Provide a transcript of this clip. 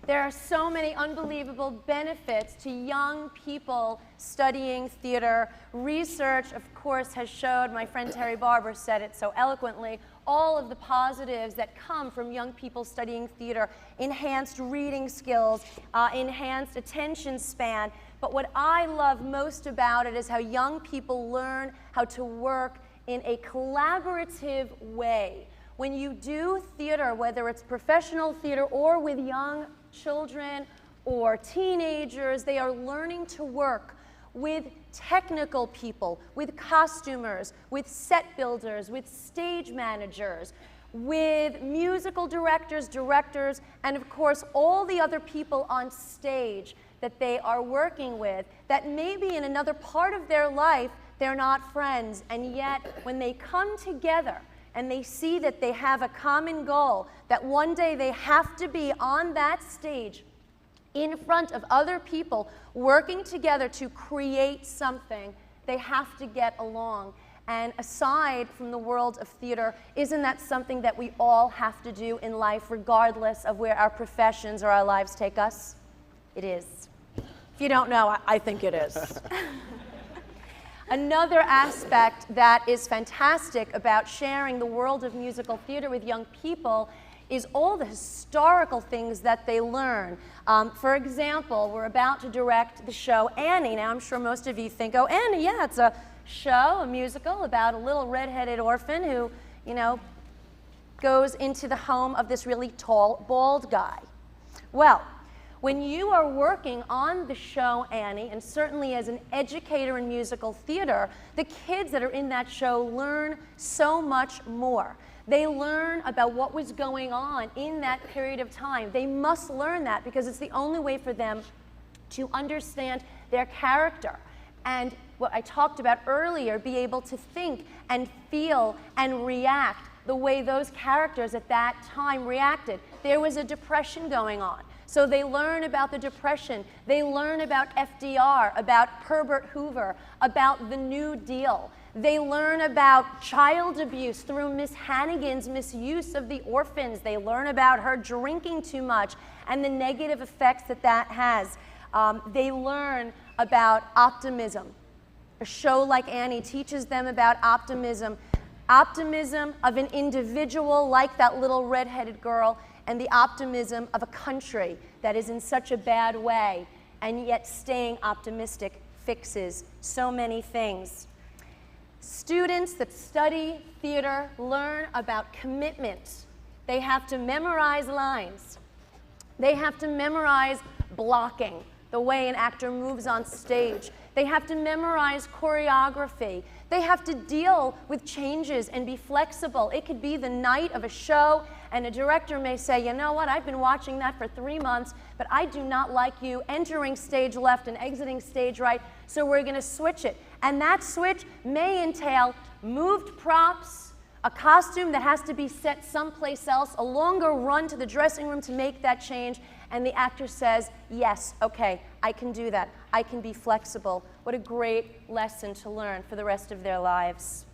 There are so many unbelievable benefits to young people studying theater. Research, of course, has showed, my friend Terry Barber said it so eloquently, all of the positives that come from young people studying theater: enhanced reading skills, enhanced attention span. But what I love most about it is how young people learn how to work in a collaborative way. When you do theater, whether it's professional theater or with young children or teenagers, they are learning to work with technical people, with costumers, with set builders, with stage managers, with musical directors, and of course all the other people on stage that they are working with that maybe in another part of their life they're not friends, and yet when they come together and they see that they have a common goal, that one day they have to be on that stage in front of other people working together to create something, they have to get along. And aside from the world of theater, isn't that something that we all have to do in life, regardless of where our professions or our lives take us? It is. If you don't know, I think it is. Another aspect that is fantastic about sharing the world of musical theater with young people is all the historical things that they learn. For example, we're about to direct the show Annie. Now, I'm sure most of you think, oh, Annie, yeah, it's a show, a musical about a little red-headed orphan who, you know, goes into the home of this really tall, bald guy. Well, when you are working on the show Annie, and certainly as an educator in musical theater, the kids that are in that show learn so much more. They learn about what was going on in that period of time. They must learn that because it's the only way for them to understand their character. And what I talked about earlier, be able to think and feel and react the way those characters at that time reacted. There was a depression going on. So they learn about the Depression. They learn about FDR, about Herbert Hoover, about the New Deal. They learn about child abuse through Miss Hannigan's misuse of the orphans. They learn about her drinking too much and the negative effects that that has. They learn about optimism. A show like Annie teaches them about optimism. Optimism of an individual like that little red-headed girl, and the optimism of a country that is in such a bad way, and yet staying optimistic fixes so many things. Students that study theater learn about commitment. They have to memorize lines. They have to memorize blocking, the way an actor moves on stage. They have to memorize choreography. They have to deal with changes and be flexible. It could be the night of a show, and a director may say, you know what, I've been watching that for 3 months, but I do not like you entering stage left and exiting stage right, so we're going to switch it. And that switch may entail moved props, a costume that has to be set someplace else, a longer run to the dressing room to make that change, and the actor says, yes, okay, I can do that. I can be flexible. What a great lesson to learn for the rest of their lives.